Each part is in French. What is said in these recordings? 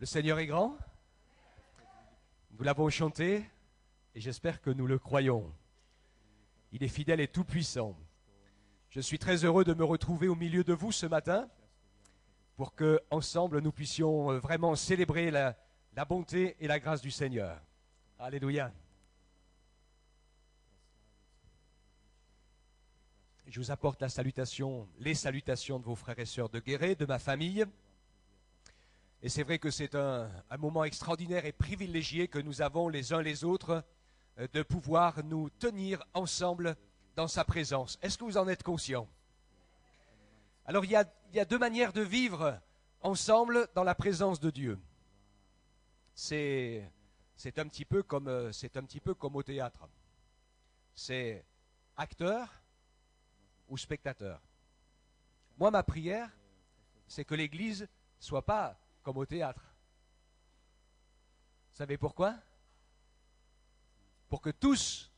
Le Seigneur est grand. Nous l'avons chanté et j'espère que nous le croyons. Il est fidèle et tout-puissant. Je suis très heureux de me retrouver au milieu de vous ce matin pour que, ensemble, nous puissions vraiment célébrer la bonté et la grâce du Seigneur. Alléluia. Je vous apporte les salutations de vos frères et sœurs de Guéret, de ma famille. Et c'est vrai que c'est un moment extraordinaire et privilégié que nous avons les uns les autres de pouvoir nous tenir ensemble dans sa présence. Est-ce que vous en êtes conscients? Alors il y a deux manières de vivre ensemble dans la présence de Dieu. C'est un petit peu comme au théâtre. C'est acteur ou spectateur. Moi, ma prière, c'est que l'Église soit pas comme au théâtre. Vous savez pourquoi? Pour que tous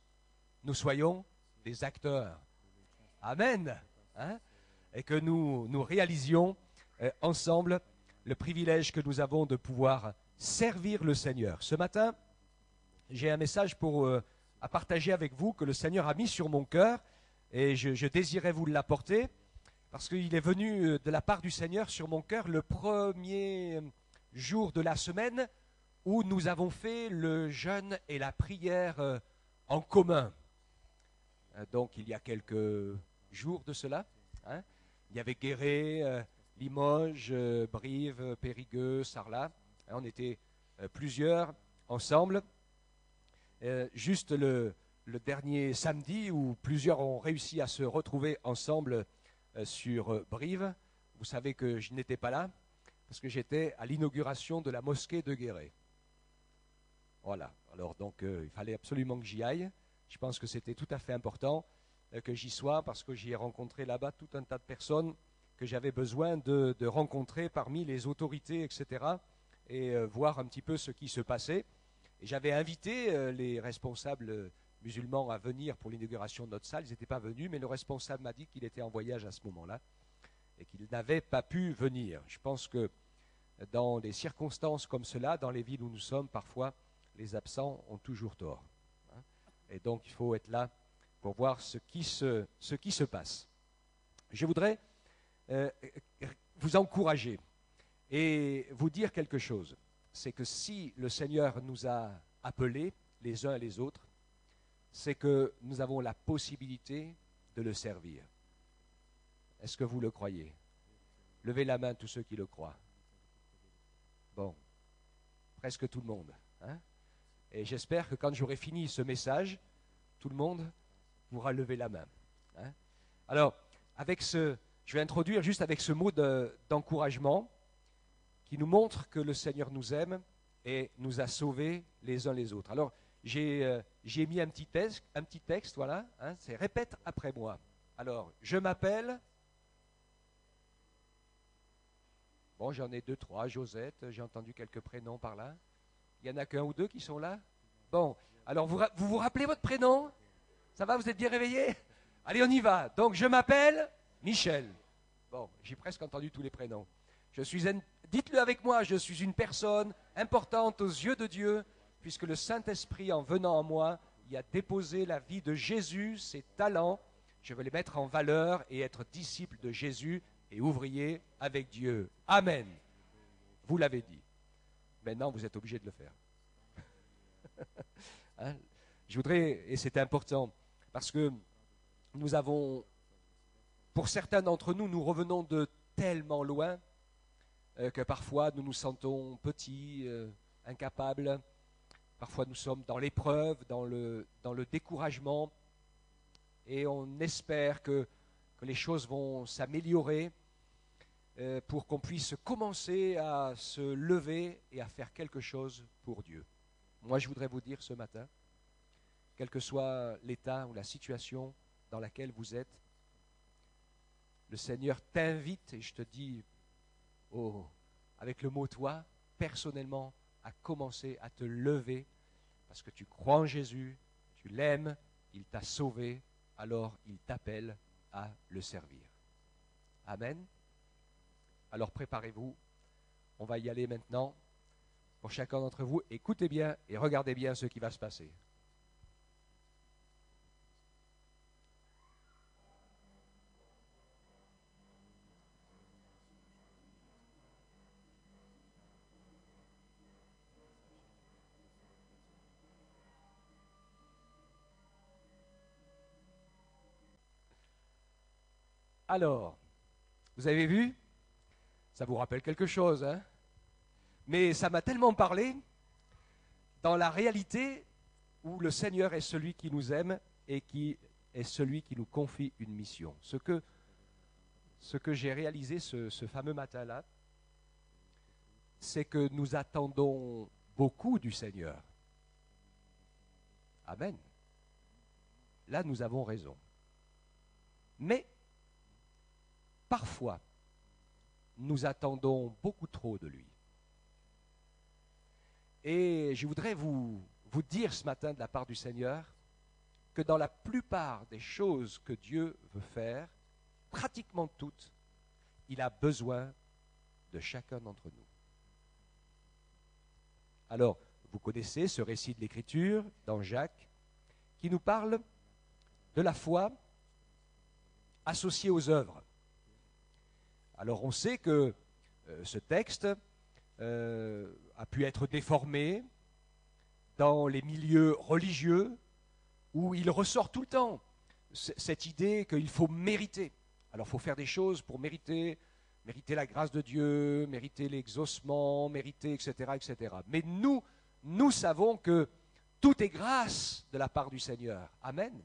nous soyons des acteurs. Amen. Hein? Et que nous réalisions ensemble le privilège que nous avons de pouvoir servir le Seigneur. Ce matin, j'ai un message à partager avec vous que le Seigneur a mis sur mon cœur et je désirais vous l'apporter parce qu'il est venu de la part du Seigneur sur mon cœur le premier jour de la semaine où nous avons fait le jeûne et la prière en commun. Donc il y a quelques jours de cela, hein, il y avait Guéret, Limoges, Brive, Périgueux, Sarlat. Hein, on était plusieurs ensemble. Juste le dernier samedi où plusieurs ont réussi à se retrouver ensemble sur Brive. Vous savez que je n'étais pas là parce que j'étais à l'inauguration de la mosquée de Guéret. Voilà. Alors donc il fallait absolument que j'y aille. Je pense que c'était tout à fait important que j'y sois parce que j'y ai rencontré là-bas tout un tas de personnes que j'avais besoin de rencontrer parmi les autorités, etc. et voir un petit peu ce qui se passait. Et j'avais invité les responsables musulmans à venir pour l'inauguration de notre salle. Ils n'étaient pas venus, mais le responsable m'a dit qu'il était en voyage à ce moment-là et qu'il n'avait pas pu venir. Je pense que dans des circonstances comme cela, dans les villes où nous sommes, parfois, les absents ont toujours tort. Hein. Et donc, il faut être là pour voir ce qui se passe. Je voudrais vous encourager et vous dire quelque chose. C'est que si le Seigneur nous a appelés les uns et les autres, c'est que nous avons la possibilité de le servir. Est-ce que vous le croyez? Levez la main tous ceux qui le croient. Bon, presque tout le monde. Hein? Et j'espère que quand j'aurai fini ce message, tout le monde pourra lever la main. Hein? Alors, je vais introduire juste avec ce mot d'encouragement qui nous montre que le Seigneur nous aime et nous a sauvés les uns les autres. Alors, j'ai mis un petit texte, voilà, hein, c'est répète après moi. Alors, je m'appelle, bon, j'en ai 2, 3, Josette, j'ai entendu quelques prénoms par là. Il n'y en a qu'un ou deux qui sont là? Bon, alors vous rappelez votre prénom? Ça va, vous êtes bien réveillés? Allez, on y va. Donc, je m'appelle Michel. Bon, j'ai presque entendu tous les prénoms. Dites-le avec moi, je suis une personne importante aux yeux de Dieu, puisque le Saint-Esprit, en venant en moi, y a déposé la vie de Jésus, ses talents. Je veux les mettre en valeur et être disciple de Jésus et ouvrier avec Dieu. Amen. Vous l'avez dit. Maintenant, vous êtes obligé de le faire. Hein? Je voudrais, et c'est important, parce que nous avons, pour certains d'entre nous, nous revenons de tellement loin que parfois nous nous sentons petits, incapables. Parfois nous sommes dans l'épreuve, dans le découragement, et on espère que les choses vont s'améliorer pour qu'on puisse commencer à se lever et à faire quelque chose pour Dieu. Moi, je voudrais vous dire ce matin, quel que soit l'état ou la situation dans laquelle vous êtes, le Seigneur t'invite, et je te dis avec le mot toi, personnellement, à commencer à te lever parce que tu crois en Jésus, tu l'aimes, il t'a sauvé, alors il t'appelle à le servir. Amen. Alors préparez-vous, on va y aller maintenant. pour chacun d'entre vous. Écoutez bien et regardez bien ce qui va se passer. Alors, vous avez vu? Ça vous rappelle quelque chose, hein? Mais ça m'a tellement parlé dans la réalité où le Seigneur est celui qui nous aime et qui est celui qui nous confie une mission. Ce que j'ai réalisé ce fameux matin-là, c'est que nous attendons beaucoup du Seigneur. Amen. Là, nous avons raison. Mais, parfois, nous attendons beaucoup trop de lui. Et je voudrais vous dire ce matin de la part du Seigneur que dans la plupart des choses que Dieu veut faire, pratiquement toutes, il a besoin de chacun d'entre nous. Alors, vous connaissez ce récit de l'Écriture dans Jacques qui nous parle de la foi associée aux œuvres. Alors on sait que ce texte a pu être déformé dans les milieux religieux où il ressort tout le temps cette idée qu'il faut mériter. Alors il faut faire des choses pour mériter la grâce de Dieu, mériter l'exaucement, mériter, etc., etc. Mais nous savons que tout est grâce de la part du Seigneur. Amen.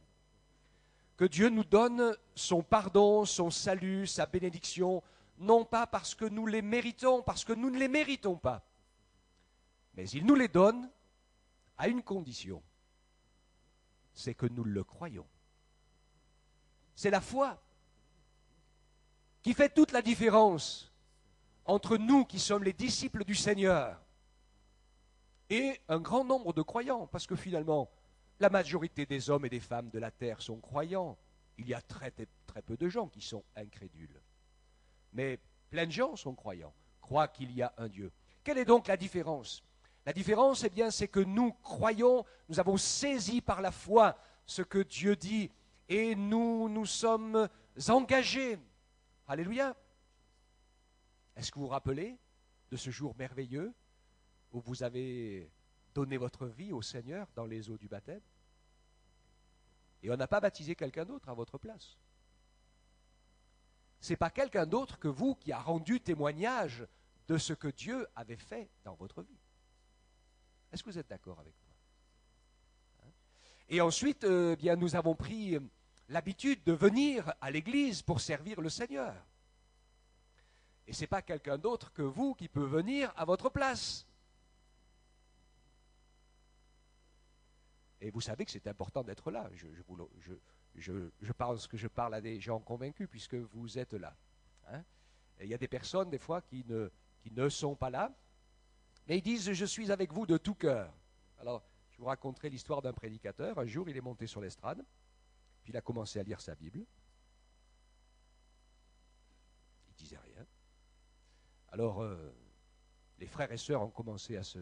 Que Dieu nous donne son pardon, son salut, sa bénédiction, non pas parce que nous les méritons, parce que nous ne les méritons pas, mais il nous les donne à une condition, c'est que nous le croyons. C'est la foi qui fait toute la différence entre nous qui sommes les disciples du Seigneur et un grand nombre de croyants, parce que finalement, la majorité des hommes et des femmes de la terre sont croyants. Il y a très peu de gens qui sont incrédules. Mais plein de gens sont croyants, croient qu'il y a un Dieu. Quelle est donc la différence? La différence, eh bien, c'est que nous croyons, nous avons saisi par la foi ce que Dieu dit, et nous sommes engagés. Alléluia. Est-ce que vous vous rappelez de ce jour merveilleux où vous avez donné votre vie au Seigneur dans les eaux du baptême? Et on n'a pas baptisé quelqu'un d'autre à votre place. Ce n'est pas quelqu'un d'autre que vous qui a rendu témoignage de ce que Dieu avait fait dans votre vie. Est-ce que vous êtes d'accord avec moi? Et ensuite, bien, nous avons pris l'habitude de venir à l'église pour servir le Seigneur. Et ce n'est pas quelqu'un d'autre que vous qui peut venir à votre place. Et vous savez que c'est important d'être là. Je pense que je parle à des gens convaincus puisque vous êtes là. Hein? Et il y a des personnes, des fois, qui ne sont pas là, mais ils disent « Je suis avec vous de tout cœur ». Alors, je vous raconterai l'histoire d'un prédicateur. Un jour, il est monté sur l'estrade, puis il a commencé à lire sa Bible. Il ne disait rien. Alors, les frères et sœurs ont commencé à se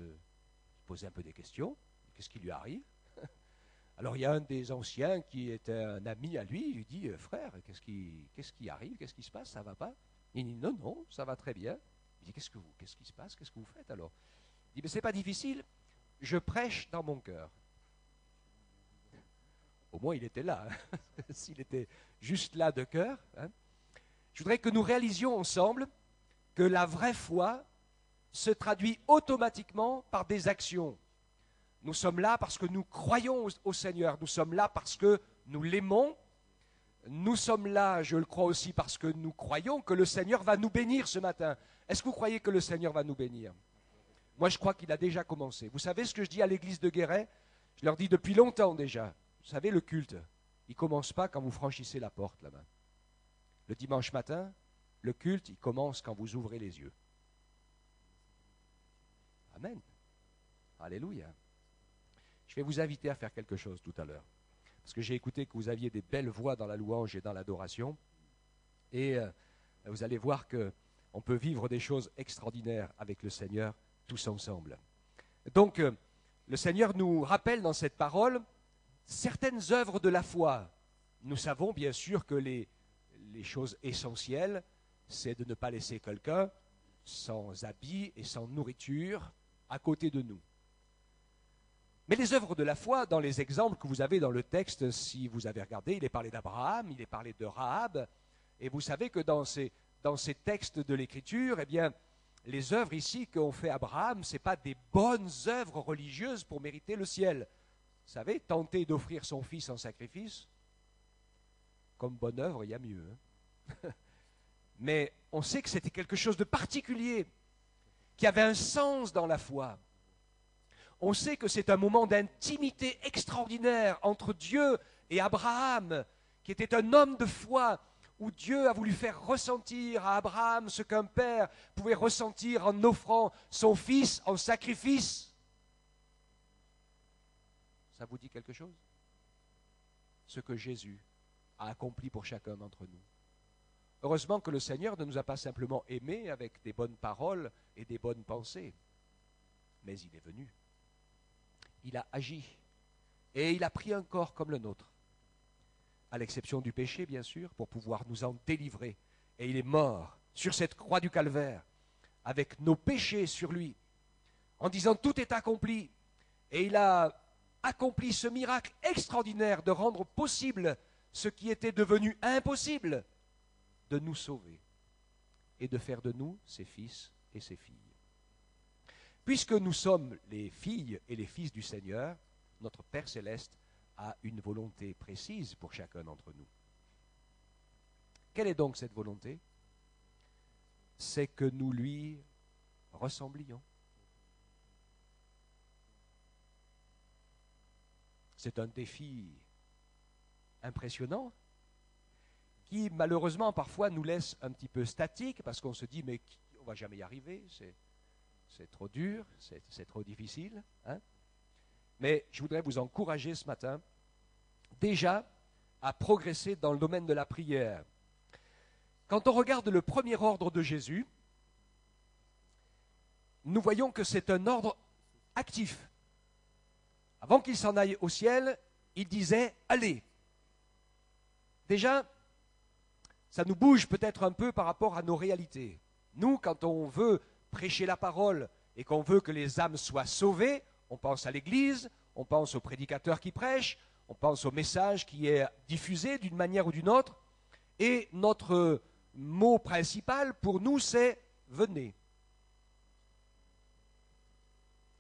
poser un peu des questions. Qu'est-ce qui lui arrive? Alors il y a un des anciens qui était un ami à lui, il lui dit « Frère, qu'est-ce qui arrive? Qu'est-ce qui se passe? Ça ne va pas ?» Il dit « Non, non, ça va très bien. » Il dit « Qu'est-ce qui se passe? Qu'est-ce que vous faites alors ?» Il dit « Mais c'est pas difficile, je prêche dans mon cœur. » Au moins il était là, hein. S'il était juste là de cœur. Hein. Je voudrais que nous réalisions ensemble que la vraie foi se traduit automatiquement par des actions. Nous sommes là parce que nous croyons au Seigneur. Nous sommes là parce que nous l'aimons. Nous sommes là, je le crois aussi, parce que nous croyons que le Seigneur va nous bénir ce matin. Est-ce que vous croyez que le Seigneur va nous bénir? Moi, je crois qu'il a déjà commencé. Vous savez ce que je dis à l'église de Guéret? Je leur dis depuis longtemps déjà. Vous savez, le culte, il ne commence pas quand vous franchissez la porte là-bas. Le dimanche matin, le culte, il commence quand vous ouvrez les yeux. Amen. Alléluia. Je vais vous inviter à faire quelque chose tout à l'heure. Parce que j'ai écouté que vous aviez des belles voix dans la louange et dans l'adoration. Et vous allez voir qu'on peut vivre des choses extraordinaires avec le Seigneur tous ensemble. Donc, le Seigneur nous rappelle dans cette parole certaines œuvres de la foi. Nous savons bien sûr que les choses essentielles, c'est de ne pas laisser quelqu'un sans habits et sans nourriture à côté de nous. Mais les œuvres de la foi, dans les exemples que vous avez dans le texte, si vous avez regardé, il est parlé d'Abraham, il est parlé de Rahab, et vous savez que dans ces textes de l'Écriture, eh bien, les œuvres ici qu'ont fait Abraham, ce n'est pas des bonnes œuvres religieuses pour mériter le ciel. Vous savez, tenter d'offrir son fils en sacrifice, comme bonne œuvre, il y a mieux. Hein. Mais on sait que c'était quelque chose de particulier, qui avait un sens dans la foi. On sait que c'est un moment d'intimité extraordinaire entre Dieu et Abraham, qui était un homme de foi, où Dieu a voulu faire ressentir à Abraham ce qu'un père pouvait ressentir en offrant son fils en sacrifice. Ça vous dit quelque chose? Ce que Jésus a accompli pour chacun d'entre nous. Heureusement que le Seigneur ne nous a pas simplement aimés avec des bonnes paroles et des bonnes pensées, mais il est venu. Il a agi et il a pris un corps comme le nôtre, à l'exception du péché bien sûr, pour pouvoir nous en délivrer. Et il est mort sur cette croix du calvaire, avec nos péchés sur lui, en disant tout est accompli. Et il a accompli ce miracle extraordinaire de rendre possible ce qui était devenu impossible, de nous sauver et de faire de nous ses fils et ses filles. Puisque nous sommes les filles et les fils du Seigneur, notre Père Céleste a une volonté précise pour chacun d'entre nous. Quelle est donc cette volonté? C'est que nous lui ressemblions. C'est un défi impressionnant qui malheureusement parfois nous laisse un petit peu statiques parce qu'on se dit mais on ne va jamais y arriver, c'est trop dur, c'est trop difficile. Hein? Mais je voudrais vous encourager ce matin déjà à progresser dans le domaine de la prière. Quand on regarde le premier ordre de Jésus, nous voyons que c'est un ordre actif. Avant qu'il s'en aille au ciel, il disait « Allez ». Déjà, ça nous bouge peut-être un peu par rapport à nos réalités. Nous, quand on veut prêcher la parole et qu'on veut que les âmes soient sauvées, on pense à l'Église, on pense au prédicateur qui prêche, on pense au message qui est diffusé d'une manière ou d'une autre, et notre mot principal pour nous c'est « venez ».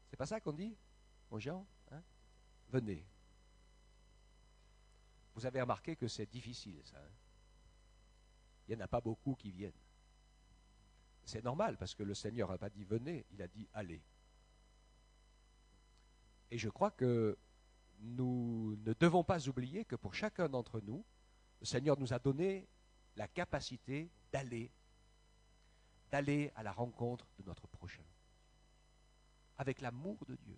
C'est pas ça qu'on dit aux gens, hein? Venez. Vous avez remarqué que c'est difficile ça, hein? Il n'y en a pas beaucoup qui viennent. C'est normal parce que le Seigneur n'a pas dit venez, il a dit allez. Et je crois que nous ne devons pas oublier que pour chacun d'entre nous, le Seigneur nous a donné la capacité d'aller à la rencontre de notre prochain, avec l'amour de Dieu.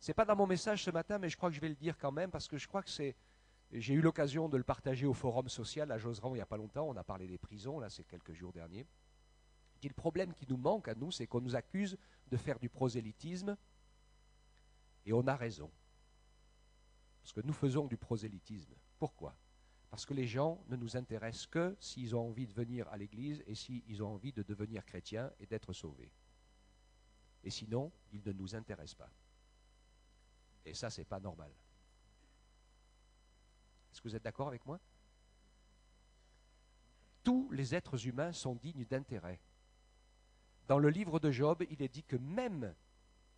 Ce n'est pas dans mon message ce matin, mais je crois que je vais le dire quand même, parce que je crois que j'ai eu l'occasion de le partager au forum social à Josserand il n'y a pas longtemps, on a parlé des prisons, là c'est quelques jours derniers. Le problème qui nous manque à nous, c'est qu'on nous accuse de faire du prosélytisme, et on a raison. Parce que nous faisons du prosélytisme. Pourquoi? Parce que les gens ne nous intéressent que s'ils ont envie de venir à l'église et s'ils ont envie de devenir chrétiens et d'être sauvés. Et sinon, ils ne nous intéressent pas. Et ça, c'est pas normal. Est-ce que vous êtes d'accord avec moi? Tous les êtres humains sont dignes d'intérêt. Dans le livre de Job, il est dit que même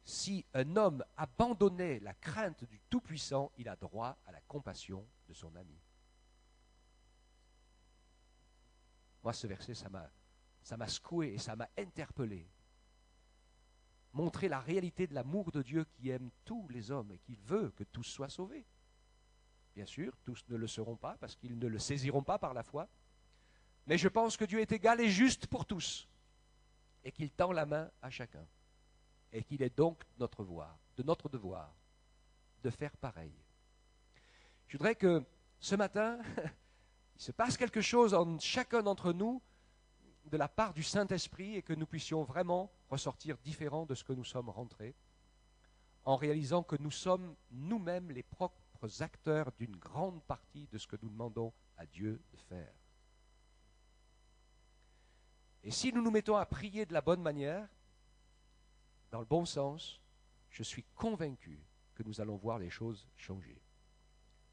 si un homme abandonnait la crainte du Tout-Puissant, il a droit à la compassion de son ami. Moi, ce verset, ça m'a secoué et ça m'a interpellé. Montrer la réalité de l'amour de Dieu qui aime tous les hommes et qui veut que tous soient sauvés. Bien sûr, tous ne le seront pas parce qu'ils ne le saisiront pas par la foi. Mais je pense que Dieu est égal et juste pour tous et qu'il tend la main à chacun. Et qu'il est donc de notre devoir de faire pareil. Je voudrais que ce matin, il se passe quelque chose en chacun d'entre nous de la part du Saint-Esprit et que nous puissions vraiment ressortir différents de ce que nous sommes rentrés, en réalisant que nous sommes nous-mêmes les propres acteurs d'une grande partie de ce que nous demandons à Dieu de faire. Et si nous nous mettons à prier de la bonne manière, dans le bon sens, je suis convaincu que nous allons voir les choses changer.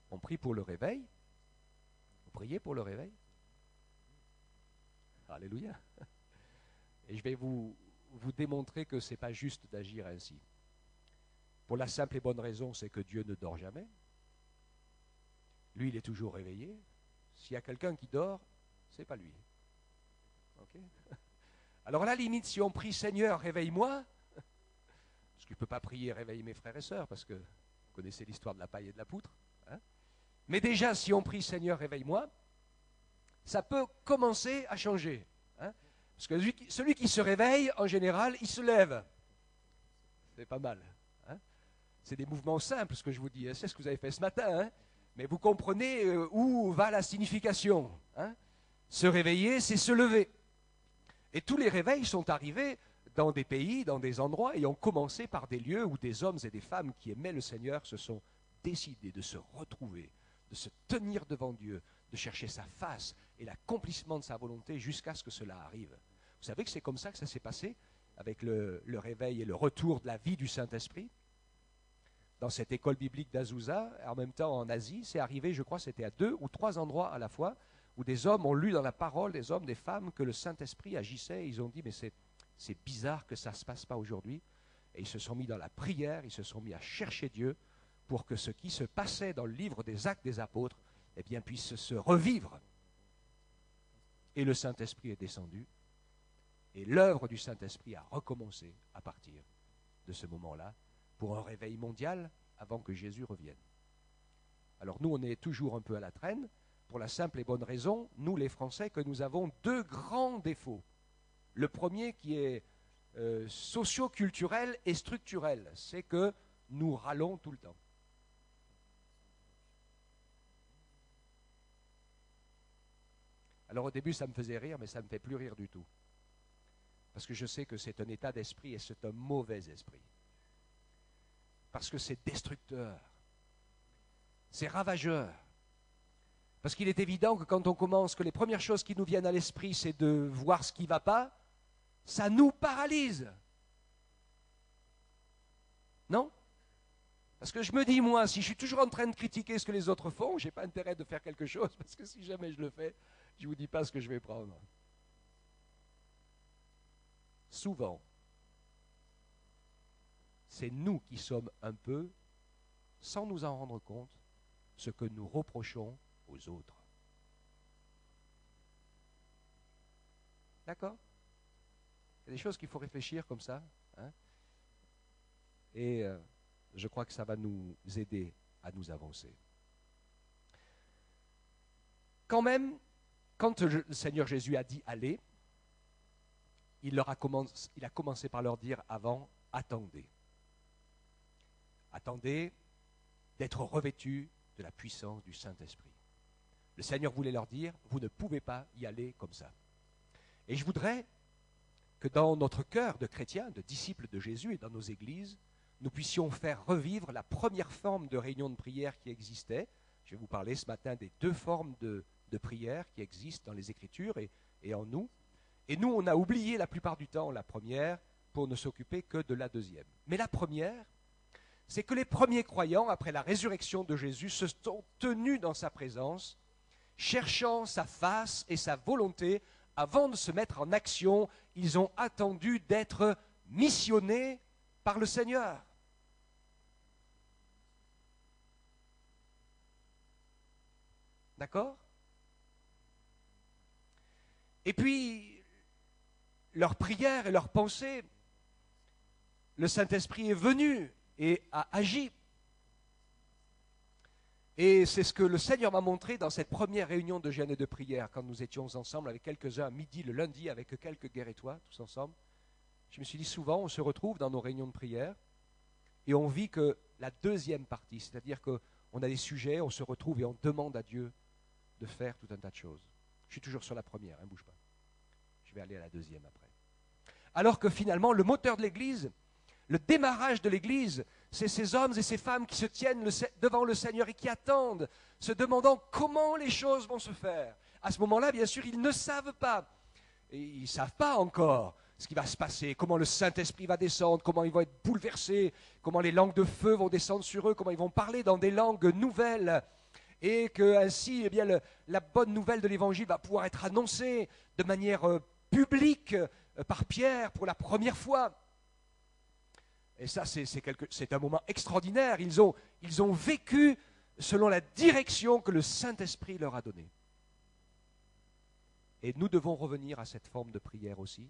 On prie pour le réveil. Vous priez pour le réveil? Alléluia. Et je vais vous démontrer que ce n'est pas juste d'agir ainsi. Pour la simple et bonne raison, c'est que Dieu ne dort jamais. Lui, il est toujours réveillé. S'il y a quelqu'un qui dort, ce n'est pas lui. Okay? Alors là, limite, si on prie Seigneur, réveille-moi, parce qu'il ne peut pas prier réveille mes frères et sœurs, parce que vous connaissez l'histoire de la paille et de la poutre. Hein? Mais déjà, si on prie Seigneur, réveille-moi, ça peut commencer à changer. Hein? Parce que celui qui se réveille, en général, il se lève. C'est pas mal. Hein? C'est des mouvements simples, ce que je vous dis. C'est ce que vous avez fait ce matin. Hein? Mais vous comprenez où va la signification. Hein? Se réveiller, c'est se lever. Et tous les réveils sont arrivés dans des pays, dans des endroits, et ont commencé par des lieux où des hommes et des femmes qui aimaient le Seigneur se sont décidés de se retrouver, de se tenir devant Dieu, de chercher sa face et l'accomplissement de sa volonté jusqu'à ce que cela arrive. Vous savez que c'est comme ça que ça s'est passé avec le réveil et le retour de la vie du Saint-Esprit. Dans cette école biblique d'Azusa, en même temps en Asie, c'est arrivé, je crois, c'était à 2 ou 3 endroits à la fois, où des hommes ont lu dans la parole, des hommes, des femmes, que le Saint-Esprit agissait, et ils ont dit, mais c'est bizarre que ça ne se passe pas aujourd'hui. Et ils se sont mis dans la prière, ils se sont mis à chercher Dieu pour que ce qui se passait dans le livre des Actes des Apôtres, eh bien, puisse se revivre. Et le Saint-Esprit est descendu, et l'œuvre du Saint-Esprit a recommencé à partir de ce moment-là, pour un réveil mondial avant que Jésus revienne. Alors nous, on est toujours un peu à la traîne, pour la simple et bonne raison, nous les Français, que nous avons 2 grands défauts. Le premier qui est socio-culturel et structurel, c'est que nous râlons tout le temps. Alors au début, ça me faisait rire, mais ça ne me fait plus rire du tout. Parce que je sais que c'est un état d'esprit et c'est un mauvais esprit. Parce que c'est destructeur. C'est ravageur. Parce qu'il est évident que quand on commence, que les premières choses qui nous viennent à l'esprit, c'est de voir ce qui ne va pas, ça nous paralyse. Non? Parce que je me dis, moi, si je suis toujours en train de critiquer ce que les autres font, je n'ai pas intérêt de faire quelque chose, parce que si jamais je le fais, je ne vous dis pas ce que je vais prendre. Souvent, c'est nous qui sommes un peu, sans nous en rendre compte, ce que nous reprochons aux autres. D'accord? Il y a des choses qu'il faut réfléchir comme ça. Hein? Et je crois que ça va nous aider à nous avancer. Quand même, quand le Seigneur Jésus a dit « allez », il a commencé par leur dire avant « attendez ». Attendez d'être revêtus de la puissance du Saint-Esprit. Le Seigneur voulait leur dire, vous ne pouvez pas y aller comme ça. Et je voudrais que dans notre cœur de chrétiens, de disciples de Jésus et dans nos églises, nous puissions faire revivre la première forme de réunion de prière qui existait. Je vais vous parler ce matin des 2 formes de prière qui existent dans les Écritures et en nous. Et nous, on a oublié la plupart du temps la première pour ne s'occuper que de la deuxième. Mais la première, c'est que les premiers croyants, après la résurrection de Jésus, se sont tenus dans sa présence, cherchant sa face et sa volonté. Avant de se mettre en action, ils ont attendu d'être missionnés par le Seigneur. D'accord? Et puis, leur prière et leur pensée, le Saint-Esprit est venu et a agi. Et c'est ce que le Seigneur m'a montré dans cette première réunion de jeûne et de prière, quand nous étions ensemble avec quelques-uns à midi le lundi, avec quelques guérétois, tous ensemble. Je me suis dit, souvent, on se retrouve dans nos réunions de prière et on vit que la deuxième partie, c'est-à-dire qu'on a des sujets, on se retrouve et on demande à Dieu de faire tout un tas de choses. Je suis toujours sur la première, bouge pas. Je vais aller à la deuxième après. alors que finalement, le moteur de l'Église, le démarrage de l'Église, c'est ces hommes et ces femmes qui se tiennent devant le Seigneur et qui attendent, se demandant comment les choses vont se faire. À ce moment-là, bien sûr, ils ne savent pas. Et ils ne savent pas encore ce qui va se passer, comment le Saint-Esprit va descendre, comment ils vont être bouleversés, comment les langues de feu vont descendre sur eux, comment ils vont parler dans des langues nouvelles, et que ainsi, eh bien, la bonne nouvelle de l'Évangile va pouvoir être annoncée de manière publique par Pierre pour la première fois. Et ça, c'est un moment extraordinaire. Ils ont vécu selon la direction que le Saint-Esprit leur a donnée. Et nous devons revenir à cette forme de prière aussi,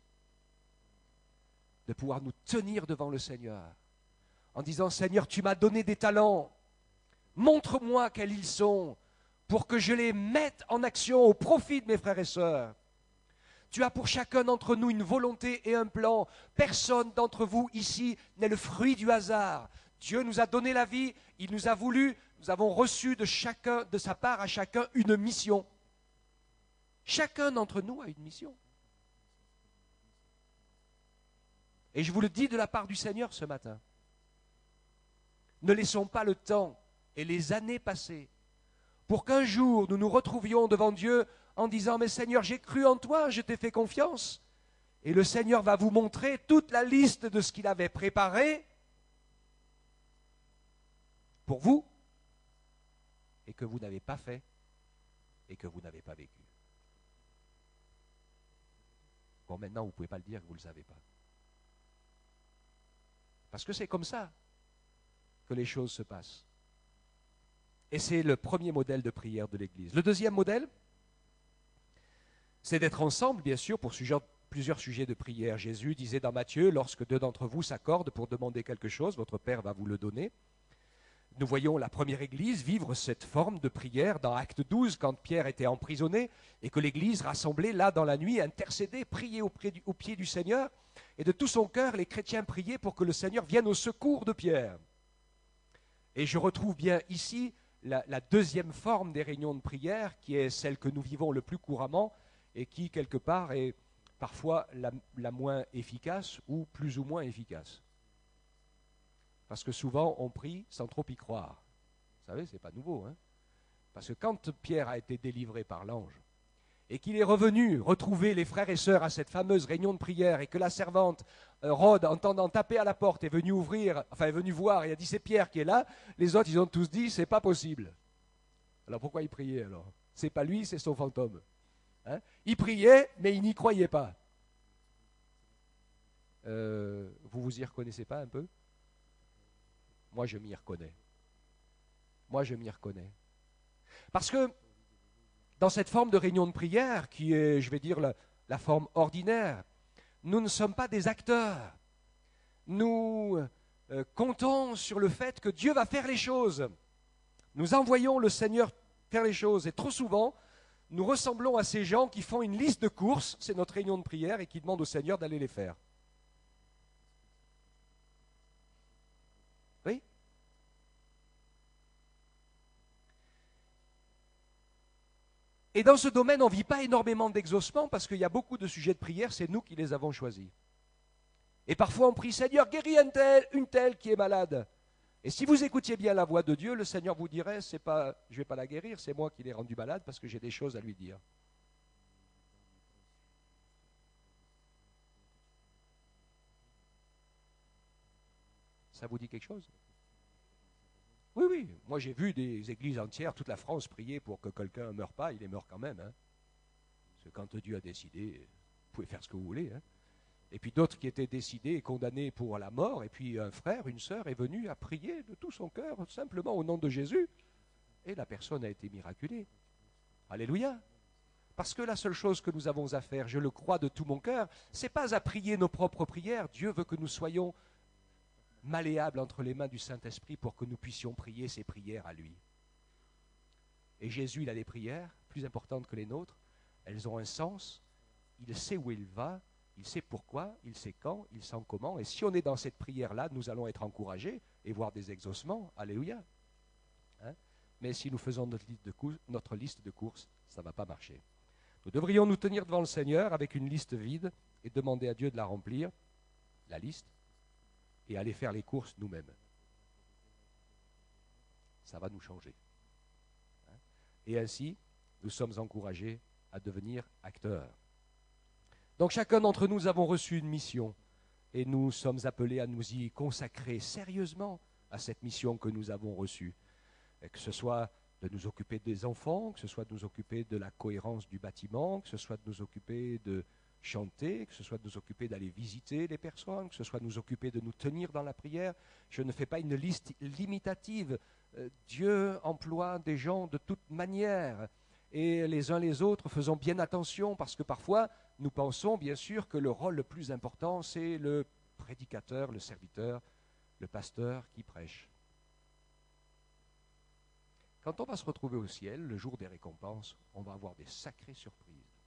de pouvoir nous tenir devant le Seigneur, en disant, Seigneur, tu m'as donné des talents, montre-moi quels ils sont, pour que je les mette en action au profit de mes frères et sœurs. Tu as pour chacun d'entre nous une volonté et un plan. Personne d'entre vous ici n'est le fruit du hasard. Dieu nous a donné la vie, il nous a voulu, nous avons reçu de sa part à chacun une mission. Chacun d'entre nous a une mission. Et je vous le dis de la part du Seigneur ce matin. Ne laissons pas le temps et les années passer pour qu'un jour nous nous retrouvions devant Dieu en disant « Mais Seigneur, j'ai cru en toi, je t'ai fait confiance. » Et le Seigneur va vous montrer toute la liste de ce qu'il avait préparé pour vous et que vous n'avez pas fait et que vous n'avez pas vécu. Bon, maintenant, vous ne pouvez pas le dire que vous ne le savez pas. Parce que c'est comme ça que les choses se passent. Et c'est le premier modèle de prière de l'Église. Le deuxième modèle, c'est d'être ensemble, bien sûr, pour plusieurs sujets de prière. Jésus disait dans Matthieu, lorsque deux d'entre vous s'accordent pour demander quelque chose, votre Père va vous le donner. Nous voyons la première Église vivre cette forme de prière dans Acte 12, quand Pierre était emprisonné, et que l'Église rassemblée là dans la nuit, intercédait, priait au pied du Seigneur, et de tout son cœur, les chrétiens priaient pour que le Seigneur vienne au secours de Pierre. Et je retrouve bien ici la deuxième forme des réunions de prière, qui est celle que nous vivons le plus couramment, et qui, quelque part, est parfois la moins efficace ou plus ou moins efficace. Parce que souvent, on prie sans trop y croire. Vous savez, ce n'est pas nouveau. Hein? Parce que quand Pierre a été délivré par l'ange, et qu'il est revenu retrouver les frères et sœurs à cette fameuse réunion de prière, et que la servante Rhodes, entendant taper à la porte, est venue voir, et a dit, c'est Pierre qui est là, les autres, ils ont tous dit, c'est pas possible. Alors pourquoi il priait alors? C'est pas lui, c'est son fantôme. Hein? Il priait, mais il n'y croyait pas. Vous vous y reconnaissez pas un peu? Moi, je m'y reconnais. Moi, je m'y reconnais. Parce que dans cette forme de réunion de prière, qui est, je vais dire, la forme ordinaire, nous ne sommes pas des acteurs. Nous comptons sur le fait que Dieu va faire les choses. Nous envoyons le Seigneur faire les choses. Et trop souvent, nous ressemblons à ces gens qui font une liste de courses, c'est notre réunion de prière, et qui demandent au Seigneur d'aller les faire. Oui? Et dans ce domaine, on ne vit pas énormément d'exaucement parce qu'il y a beaucoup de sujets de prière, c'est nous qui les avons choisis. Et parfois on prie, Seigneur, guéris une telle qui est malade. Et si vous écoutiez bien la voix de Dieu, le Seigneur vous dirait, je ne vais pas la guérir, c'est moi qui l'ai rendue malade parce que j'ai des choses à lui dire. Ça vous dit quelque chose? Oui, oui. Moi, j'ai vu des églises entières, toute la France, prier pour que quelqu'un ne meure pas. Il est mort quand même. Hein. Parce que quand Dieu a décidé, vous pouvez faire ce que vous voulez. Hein. Et puis d'autres qui étaient décidés et condamnés pour la mort. Et puis un frère, une sœur est venu à prier de tout son cœur, simplement au nom de Jésus. Et la personne a été miraculée. Alléluia. Parce que la seule chose que nous avons à faire, je le crois de tout mon cœur, c'est pas à prier nos propres prières. Dieu veut que nous soyons malléable entre les mains du Saint-Esprit pour que nous puissions prier ces prières à lui. Et Jésus, il a des prières plus importantes que les nôtres. Elles ont un sens. Il sait où il va. Il sait pourquoi. Il sait quand. Il sait comment. Et si on est dans cette prière-là, nous allons être encouragés et voir des exaucements. Alléluia. Hein? Mais si nous faisons notre liste de courses, ça ne va pas marcher. Nous devrions nous tenir devant le Seigneur avec une liste vide et demander à Dieu de la remplir, la liste, et aller faire les courses nous-mêmes. Ça va nous changer. Et ainsi, nous sommes encouragés à devenir acteurs. Donc chacun d'entre nous avons reçu une mission et nous sommes appelés à nous y consacrer sérieusement à cette mission que nous avons reçue. Et que ce soit de nous occuper des enfants, que ce soit de nous occuper de la cohérence du bâtiment, que ce soit de nous occuper de chanter, que ce soit de nous occuper d'aller visiter les personnes, que ce soit de nous occuper de nous tenir dans la prière. Je ne fais pas une liste limitative. Dieu emploie des gens de toute manière. Et les uns les autres, faisons bien attention, parce que parfois, nous pensons bien sûr que le rôle le plus important, c'est le prédicateur, le serviteur, le pasteur qui prêche. Quand on va se retrouver au ciel, le jour des récompenses, on va avoir des sacrées surprises.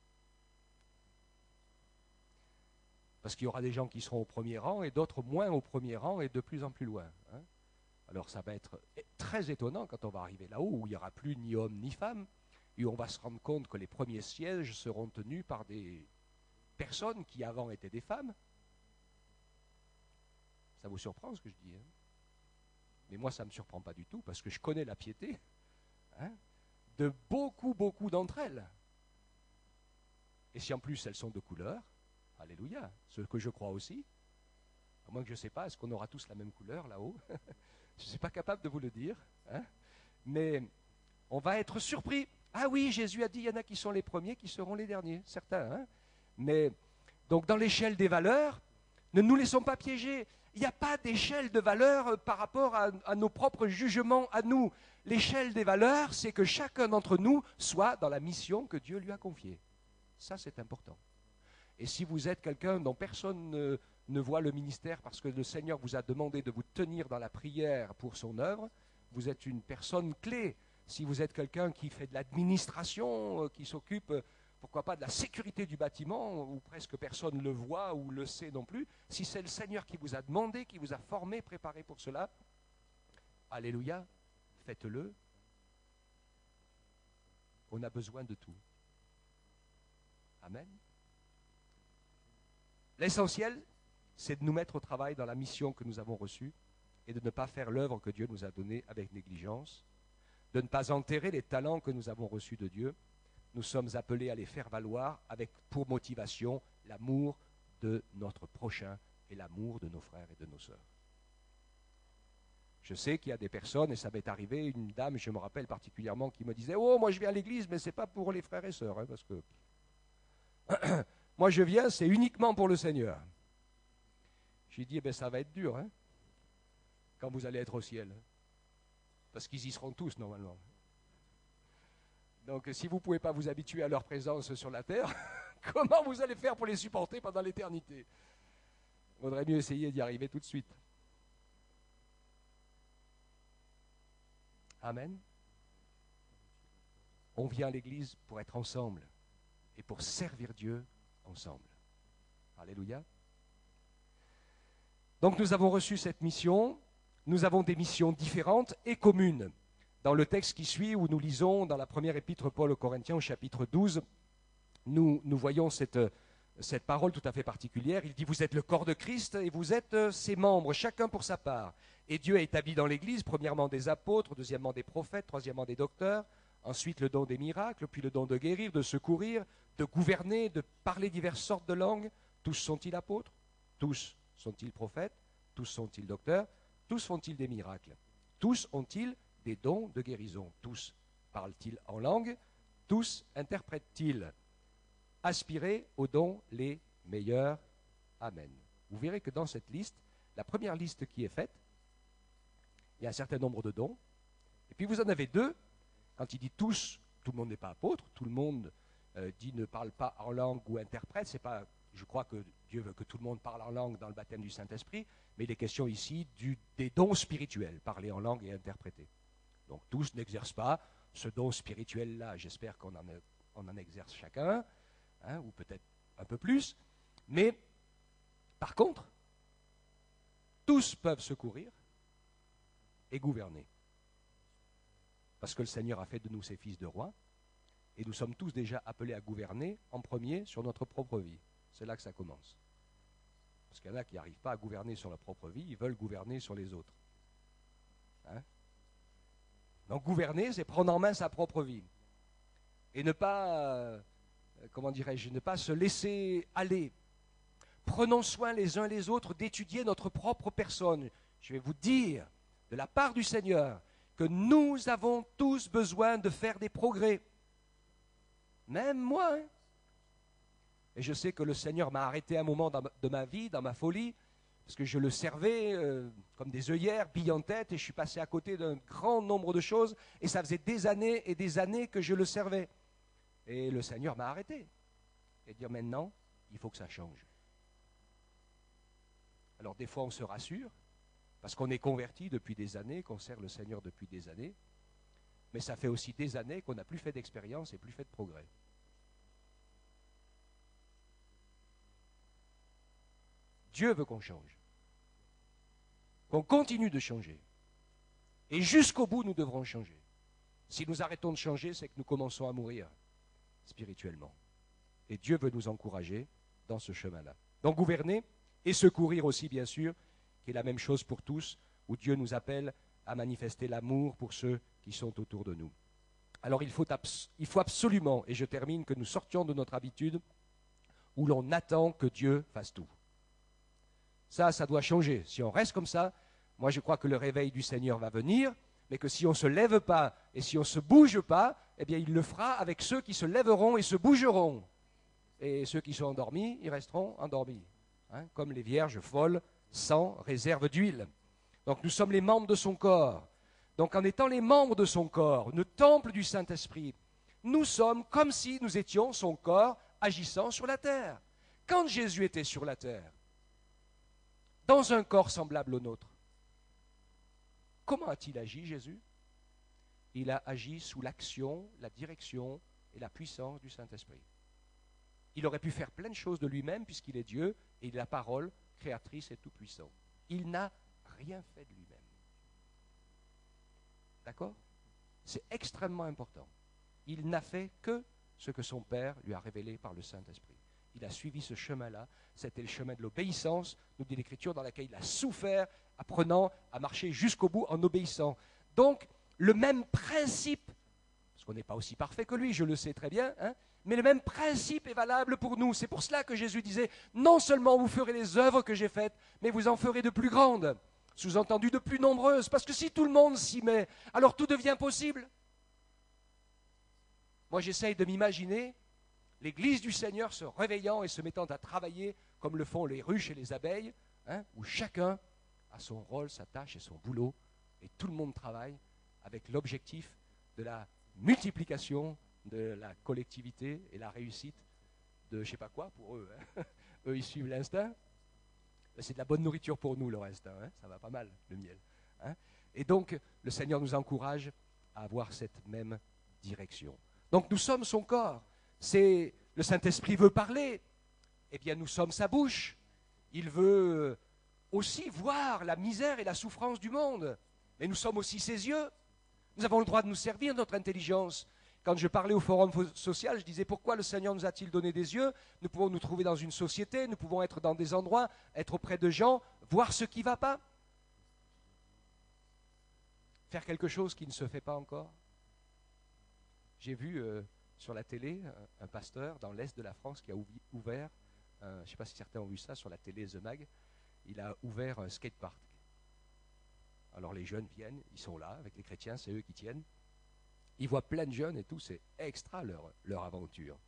Parce qu'il y aura des gens qui seront au premier rang et d'autres moins au premier rang et de plus en plus loin. Alors ça va être très étonnant quand on va arriver là-haut, où il n'y aura plus ni hommes ni femmes, et on va se rendre compte que les premiers sièges seront tenus par des personnes qui avant étaient des femmes. Ça vous surprend ce que je dis, Mais moi ça ne me surprend pas du tout, parce que je connais la piété de beaucoup d'entre elles. Et si en plus elles sont de couleur, alléluia, ce que je crois aussi, à moins que je ne sais pas, est-ce qu'on aura tous la même couleur là-haut? Je ne suis pas capable de vous le dire, mais on va être surpris. Ah oui, Jésus a dit, il y en a qui sont les premiers, qui seront les derniers, certains. Mais donc dans l'échelle des valeurs, ne nous laissons pas piéger. Il n'y a pas d'échelle de valeurs par rapport à nos propres jugements à nous. L'échelle des valeurs, c'est que chacun d'entre nous soit dans la mission que Dieu lui a confiée. Ça, c'est important. Et si vous êtes quelqu'un dont personne ne voit le ministère parce que le Seigneur vous a demandé de vous tenir dans la prière pour son œuvre, vous êtes une personne clé. Si vous êtes quelqu'un qui fait de l'administration, qui s'occupe, pourquoi pas, de la sécurité du bâtiment, où presque personne ne le voit ou le sait non plus, si c'est le Seigneur qui vous a demandé, qui vous a formé, préparé pour cela, alléluia, faites-le. On a besoin de tout. Amen. L'essentiel, c'est de nous mettre au travail dans la mission que nous avons reçue et de ne pas faire l'œuvre que Dieu nous a donnée avec négligence, de ne pas enterrer les talents que nous avons reçus de Dieu. Nous sommes appelés à les faire valoir avec pour motivation l'amour de notre prochain et l'amour de nos frères et de nos sœurs. Je sais qu'il y a des personnes, et ça m'est arrivé, une dame, je me rappelle particulièrement, qui me disait « Oh, moi je viens à l'église, mais ce n'est pas pour les frères et sœurs, parce que moi je viens, c'est uniquement pour le Seigneur. » J'ai dit « Eh bien, ça va être dur, quand vous allez être au ciel. Parce qu'ils y seront tous, normalement. Donc, si vous ne pouvez pas vous habituer à leur présence sur la terre, comment vous allez faire pour les supporter pendant l'éternité? Il vaudrait mieux essayer d'y arriver tout de suite. Amen. On vient à l'église pour être ensemble et pour servir Dieu ensemble. Alléluia. Donc nous avons reçu cette mission, nous avons des missions différentes et communes. Dans le texte qui suit, où nous lisons dans la première épître Paul aux Corinthiens au chapitre 12, nous voyons cette parole tout à fait particulière. Il dit « Vous êtes le corps de Christ et vous êtes ses membres, chacun pour sa part. Et Dieu a établi dans l'Église, premièrement des apôtres, deuxièmement des prophètes, troisièmement des docteurs, ensuite le don des miracles, puis le don de guérir, de secourir, de gouverner, de parler diverses sortes de langues. Tous sont-ils apôtres? Tous sont-ils prophètes? Tous sont-ils docteurs? Tous font-ils des miracles? Tous ont-ils des dons de guérison? Tous parlent-ils en langue? Tous interprètent-ils? Aspirez aux dons les meilleurs. Amen. » Vous verrez que dans cette liste, la première liste qui est faite, il y a un certain nombre de dons. Et puis vous en avez deux. Quand il dit tous, tout le monde n'est pas apôtre. Tout le monde dit ne parle pas en langue ou interprète. C'est pas, je crois que Dieu veut que tout le monde parle en langue dans le baptême du Saint-Esprit. Mais il est question ici des dons spirituels, parler en langue et interpréter. Donc tous n'exercent pas ce don spirituel-là. J'espère qu'on en exerce chacun, ou peut-être un peu plus. Mais par contre, tous peuvent secourir et gouverner. Parce que le Seigneur a fait de nous ses fils de roi, et nous sommes tous déjà appelés à gouverner en premier sur notre propre vie. C'est là que ça commence. Parce qu'il y en a qui n'arrivent pas à gouverner sur leur propre vie, ils veulent gouverner sur les autres. Hein? Donc gouverner, c'est prendre en main sa propre vie. Et ne pas, comment dirais-je, ne pas se laisser aller. Prenons soin les uns les autres d'étudier notre propre personne. Je vais vous dire, de la part du Seigneur, que nous avons tous besoin de faire des progrès. Même moi. Hein? Et je sais que le Seigneur m'a arrêté un moment de ma vie, dans ma folie, parce que je le servais comme des œillères, billes en tête, et je suis passé à côté d'un grand nombre de choses, et ça faisait des années et des années que je le servais. Et le Seigneur m'a arrêté. Et dire maintenant, il faut que ça change. Alors des fois on se rassure, parce qu'on est converti depuis des années, qu'on sert le Seigneur depuis des années, mais ça fait aussi des années qu'on n'a plus fait d'expérience et plus fait de progrès. Dieu veut qu'on change, qu'on continue de changer. Et jusqu'au bout, nous devrons changer. Si nous arrêtons de changer, c'est que nous commençons à mourir spirituellement. Et Dieu veut nous encourager dans ce chemin-là. Donc gouverner et secourir aussi, bien sûr, qui est la même chose pour tous, où Dieu nous appelle à manifester l'amour pour ceux qui sont autour de nous. Alors il faut absolument, et je termine, que nous sortions de notre habitude où l'on attend que Dieu fasse tout. Ça doit changer. Si on reste comme ça, moi je crois que le réveil du Seigneur va venir, mais que si on ne se lève pas et si on ne se bouge pas, eh bien il le fera avec ceux qui se lèveront et se bougeront. Et ceux qui sont endormis, ils resteront endormis. Hein, comme les vierges folles, sans réserve d'huile. Donc nous sommes les membres de son corps. Donc en étant les membres de son corps, le temple du Saint-Esprit, nous sommes comme si nous étions son corps agissant sur la terre. Quand Jésus était sur la terre, dans un corps semblable au nôtre, comment a-t-il agi, Jésus? Il a agi sous l'action, la direction et la puissance du Saint-Esprit. Il aurait pu faire plein de choses de lui-même puisqu'il est Dieu et il est la parole créatrice et tout-puissant. Il n'a rien fait de lui-même. D'accord? C'est extrêmement important. Il n'a fait que ce que son Père lui a révélé par le Saint-Esprit. Il a suivi ce chemin-là. C'était le chemin de l'obéissance, nous dit l'Écriture, dans laquelle il a souffert, apprenant à marcher jusqu'au bout en obéissant. Donc, le même principe, parce qu'on n'est pas aussi parfait que lui, je le sais très bien, hein, mais le même principe est valable pour nous. C'est pour cela que Jésus disait, non seulement vous ferez les œuvres que j'ai faites, mais vous en ferez de plus grandes, sous-entendu de plus nombreuses, parce que si tout le monde s'y met, alors tout devient possible. Moi, j'essaye de m'imaginer l'Église du Seigneur se réveillant et se mettant à travailler comme le font les ruches et les abeilles, hein, où chacun a son rôle, sa tâche et son boulot, et tout le monde travaille avec l'objectif de la multiplication de la collectivité et la réussite de je ne sais pas quoi pour eux. Hein. Eux, ils suivent l'instinct. C'est de la bonne nourriture pour nous, leur instinct. Hein. Ça va pas mal, le miel. Hein. Et donc, le Seigneur nous encourage à avoir cette même direction. Donc, nous sommes son corps. Le Saint-Esprit veut parler, eh bien nous sommes sa bouche. Il veut aussi voir la misère et la souffrance du monde, mais nous sommes aussi ses yeux. Nous avons le droit de nous servir de notre intelligence. Quand je parlais au forum social, je disais pourquoi le Seigneur nous a-t-il donné des yeux? Nous pouvons nous trouver dans une société, nous pouvons être dans des endroits, être auprès de gens, voir ce qui ne va pas. Faire quelque chose qui ne se fait pas encore. J'ai vu sur la télé un pasteur dans l'est de la France qui a ouvert, je ne sais pas si certains ont vu ça sur la télé The Mag, il a ouvert un skatepark. Alors les jeunes viennent, ils sont là avec les chrétiens, c'est eux qui tiennent. Ils voient plein de jeunes et tout, c'est extra leur aventure.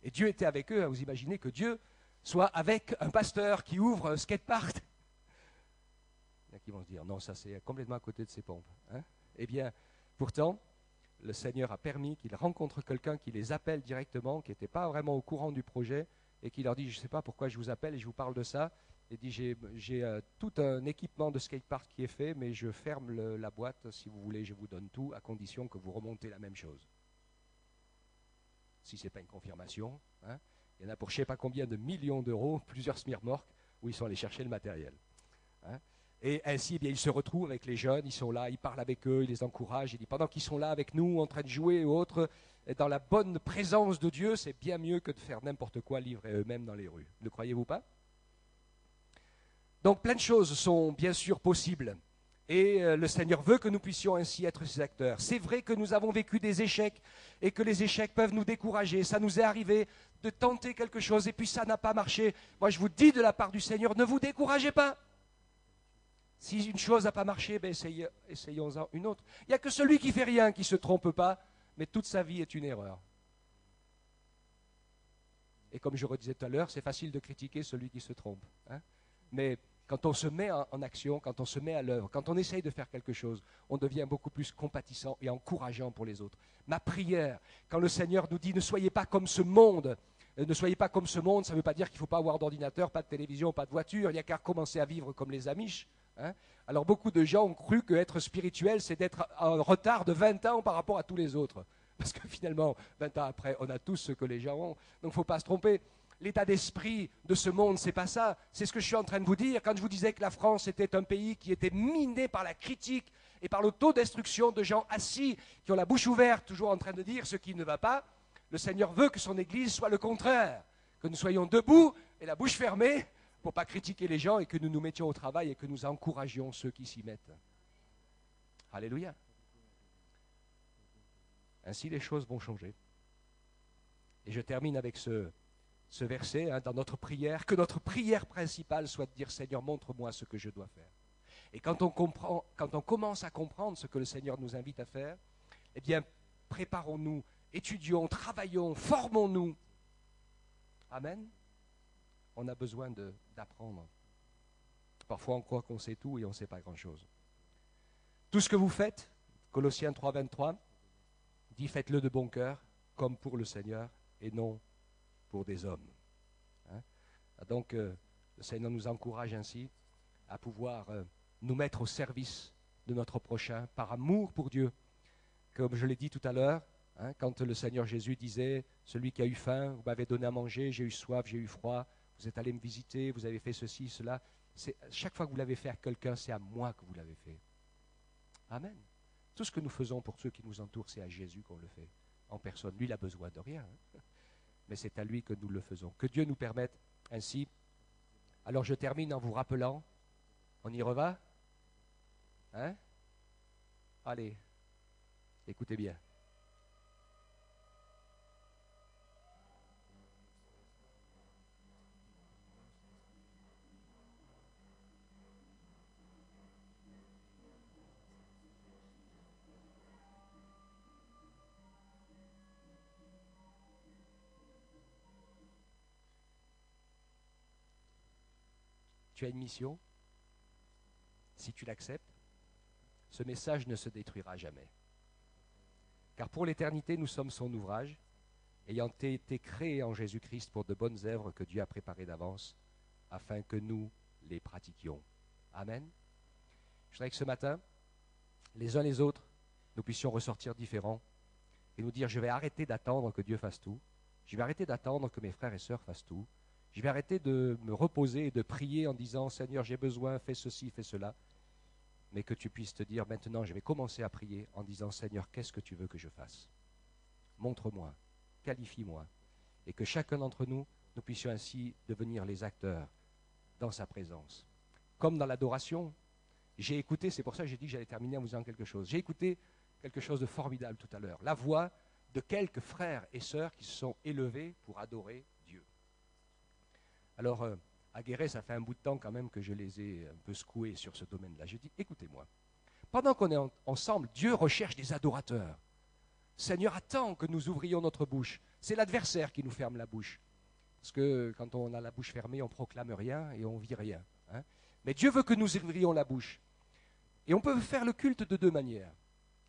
Et Dieu était avec eux, hein, vous imaginez que Dieu soit avec un pasteur qui ouvre un skatepark. Il y en a qui vont se dire, non, ça c'est complètement à côté de ses pompes. Hein. Eh bien, pourtant, le Seigneur a permis qu'ils rencontrent quelqu'un qui les appelle directement, qui n'était pas vraiment au courant du projet, et qui leur dit, je ne sais pas pourquoi je vous appelle et je vous parle de ça. Il dit, j'ai tout un équipement de skatepark qui est fait, mais je ferme la boîte, si vous voulez, je vous donne tout, à condition que vous remontez la même chose. Si ce n'est pas une confirmation, hein, il y en a pour je ne sais pas combien de millions d'euros, plusieurs smirmorques, où ils sont allés chercher le matériel. Hein. Et ainsi, eh bien, il se retrouve avec les jeunes, ils sont là, il parle avec eux, il les encourage, il dit pendant qu'ils sont là avec nous, en train de jouer ou autre, et dans la bonne présence de Dieu, c'est bien mieux que de faire n'importe quoi, livrer eux-mêmes dans les rues. Ne croyez-vous pas? Donc plein de choses sont bien sûr possibles. Et le Seigneur veut que nous puissions ainsi être ses acteurs. C'est vrai que nous avons vécu des échecs et que les échecs peuvent nous décourager. Ça nous est arrivé de tenter quelque chose et puis ça n'a pas marché. Moi je vous dis de la part du Seigneur, ne vous découragez pas. Si une chose n'a pas marché, ben essayons-en une autre. Il n'y a que celui qui fait rien qui ne se trompe pas, mais toute sa vie est une erreur. Et comme je redisais tout à l'heure, c'est facile de critiquer celui qui se trompe. Hein, mais quand on se met en action, quand on se met à l'œuvre, quand on essaye de faire quelque chose, on devient beaucoup plus compatissant et encourageant pour les autres. Ma prière, quand le Seigneur nous dit ne soyez pas comme ce monde, ne soyez pas comme ce monde, ça ne veut pas dire qu'il ne faut pas avoir d'ordinateur, pas de télévision, pas de voiture, il n'y a qu'à recommencer à vivre comme les Amish. Hein. Alors beaucoup de gens ont cru qu'être spirituel, c'est d'être en retard de 20 ans par rapport à tous les autres. Parce que finalement, 20 ans après, on a tous ce que les gens ont. Donc il ne faut pas se tromper. L'état d'esprit de ce monde, c'est pas ça. C'est ce que je suis en train de vous dire. Quand je vous disais que la France était un pays qui était miné par la critique et par l'autodestruction de gens assis, qui ont la bouche ouverte, toujours en train de dire ce qui ne va pas, le Seigneur veut que son Église soit le contraire. Que nous soyons debout et la bouche fermée pour ne pas critiquer les gens et que nous nous mettions au travail et que nous encouragions ceux qui s'y mettent. Alléluia. Ainsi, les choses vont changer. Et je termine avec ce verset dans notre prière, que notre prière principale soit de dire « Seigneur, montre-moi ce que je dois faire ». Et quand on commence à comprendre ce que le Seigneur nous invite à faire, eh bien, préparons-nous, étudions, travaillons, formons-nous. Amen. On a besoin d'apprendre. Parfois, on croit qu'on sait tout et on ne sait pas grand-chose. Tout ce que vous faites, Colossiens 3, 23, dit « Faites-le de bon cœur, comme pour le Seigneur, et non pour des hommes. » Hein? Donc, le Seigneur nous encourage ainsi à pouvoir nous mettre au service de notre prochain par amour pour Dieu. Comme je l'ai dit tout à l'heure, hein, quand le Seigneur Jésus disait « Celui qui a eu faim, vous m'avez donné à manger, j'ai eu soif, j'ai eu froid, vous êtes allé me visiter, vous avez fait ceci, cela. » Chaque fois que vous l'avez fait à quelqu'un, c'est à moi que vous l'avez fait. Amen. Tout ce que nous faisons pour ceux qui nous entourent, c'est à Jésus qu'on le fait. En personne. Lui, il n'a besoin de rien. Hein. Mais c'est à lui que nous le faisons. Que Dieu nous permette ainsi. Alors je termine en vous rappelant, on y reva? Hein? Allez, écoutez bien. Tu as une mission. Si tu l'acceptes, ce message ne se détruira jamais. Car pour l'éternité, nous sommes son ouvrage, ayant été créés en Jésus-Christ pour de bonnes œuvres que Dieu a préparées d'avance, afin que nous les pratiquions. Amen. Je voudrais que ce matin, les uns les autres, nous puissions ressortir différents et nous dire, je vais arrêter d'attendre que Dieu fasse tout. Je vais arrêter d'attendre que mes frères et sœurs fassent tout. Je vais arrêter de me reposer et de prier en disant, Seigneur, j'ai besoin, fais ceci, fais cela. Mais que tu puisses te dire, maintenant, je vais commencer à prier en disant, Seigneur, qu'est-ce que tu veux que je fasse? Montre-moi, qualifie-moi. Et que chacun d'entre nous, nous puissions ainsi devenir les acteurs dans sa présence. Comme dans l'adoration, j'ai écouté, c'est pour ça que j'ai dit que j'allais terminer en vous disant quelque chose. J'ai écouté quelque chose de formidable tout à l'heure. La voix de quelques frères et sœurs qui se sont élevés pour adorer Dieu. Alors, à Guéret, ça fait un bout de temps quand même que je les ai un peu secoués sur ce domaine-là. J'ai dit, écoutez-moi, pendant qu'on est ensemble, Dieu recherche des adorateurs. Seigneur attend que nous ouvrions notre bouche. C'est l'adversaire qui nous ferme la bouche. Parce que quand on a la bouche fermée, on proclame rien et on vit rien. Hein. Mais Dieu veut que nous ouvrions la bouche. Et on peut faire le culte de deux manières.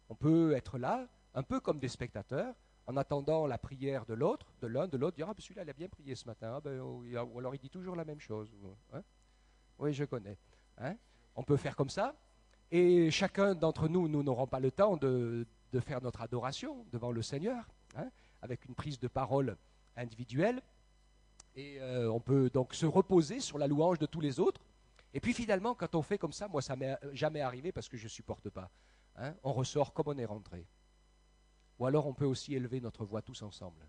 On peut être là, un peu comme des spectateurs, en attendant la prière de l'autre, de l'un, de l'autre, dire « Ah, ben celui-là, il a bien prié ce matin. Ah, ben, ou alors il dit toujours la même chose. Hein. Oui, je connais. Hein. On peut faire comme ça. Et chacun d'entre nous, nous n'aurons pas le temps de faire notre adoration devant le Seigneur, hein, avec une prise de parole individuelle. Et on peut donc se reposer sur la louange de tous les autres. Et puis finalement, quand on fait comme ça, moi ça m'est jamais arrivé parce que je ne supporte pas, hein, on ressort comme on est rentré. Ou alors on peut aussi élever notre voix tous ensemble.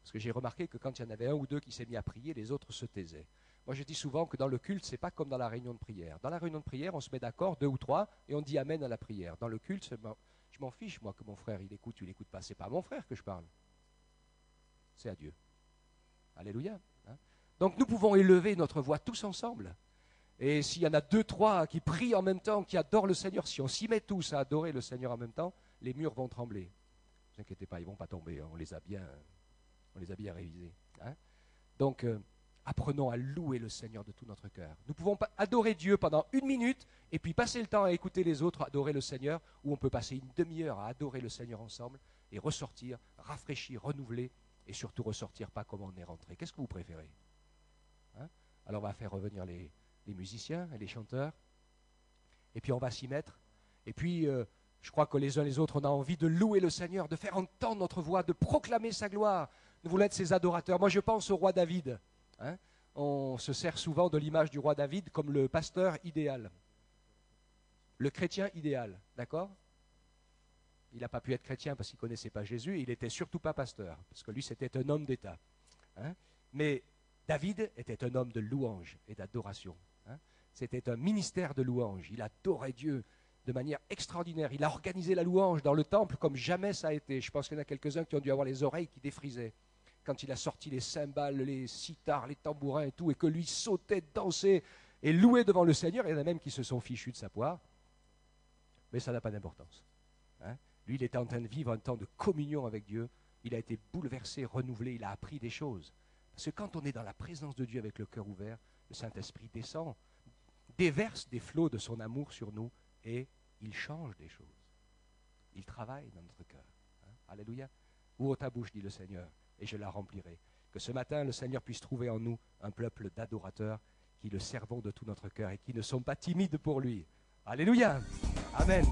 Parce que j'ai remarqué que quand il y en avait un ou deux qui s'est mis à prier, les autres se taisaient. Moi je dis souvent que dans le culte, ce n'est pas comme dans la réunion de prière. Dans la réunion de prière, on se met d'accord, 2 ou 3, et on dit amen à la prière. Dans le culte, je m'en fiche, moi, que mon frère il écoute ou il n'écoute pas. Ce n'est pas à mon frère que je parle. C'est à Dieu. Alléluia. Hein? Donc nous pouvons élever notre voix tous ensemble. Et s'il y en a 2, 3 qui prient en même temps, qui adorent le Seigneur, si on s'y met tous à adorer le Seigneur en même temps, les murs vont trembler. Ne vous inquiétez pas, ils ne vont pas tomber, hein, on les a bien révisés. Hein. Donc, apprenons à louer le Seigneur de tout notre cœur. Nous pouvons adorer Dieu pendant 1 minute, et puis passer le temps à écouter les autres adorer le Seigneur, ou on peut passer une demi-heure à adorer le Seigneur ensemble, et ressortir, rafraîchir, renouveler, et surtout ressortir pas comme on est rentré. Qu'est-ce que vous préférez? Hein? Alors on va faire revenir les musiciens et les chanteurs, et puis on va s'y mettre, et puis je crois que les uns les autres on a envie de louer le Seigneur, de faire entendre notre voix, de proclamer sa gloire. Nous voulons être ses adorateurs. Moi je pense au roi David, hein. On se sert souvent de l'image du roi David comme le pasteur idéal, le chrétien idéal, d'accord? Il n'a pas pu être chrétien parce qu'il ne connaissait pas Jésus, et il n'était surtout pas pasteur, parce que lui c'était un homme d'État, hein. Mais David était un homme de louange et d'adoration. Hein. C'était un ministère de louange. Il adorait Dieu de manière extraordinaire. Il a organisé la louange dans le temple comme jamais ça a été. Je pense qu'il y en a quelques-uns qui ont dû avoir les oreilles qui défrisaient quand il a sorti les cymbales, les sitars, les tambourins et tout, et que lui sautait, dansait et louait devant le Seigneur. Il y en a même qui se sont fichus de sa poire. Mais ça n'a pas d'importance. Hein. Lui, il était en train de vivre un temps de communion avec Dieu. Il a été bouleversé, renouvelé, il a appris des choses. Parce que quand on est dans la présence de Dieu avec le cœur ouvert, le Saint-Esprit descend, déverse des flots de son amour sur nous et il change des choses. Il travaille dans notre cœur. Hein? Alléluia. Ouvre ta bouche, dit le Seigneur, et je la remplirai. Que ce matin, le Seigneur puisse trouver en nous un peuple d'adorateurs qui le servons de tout notre cœur et qui ne sont pas timides pour lui. Alléluia. Amen.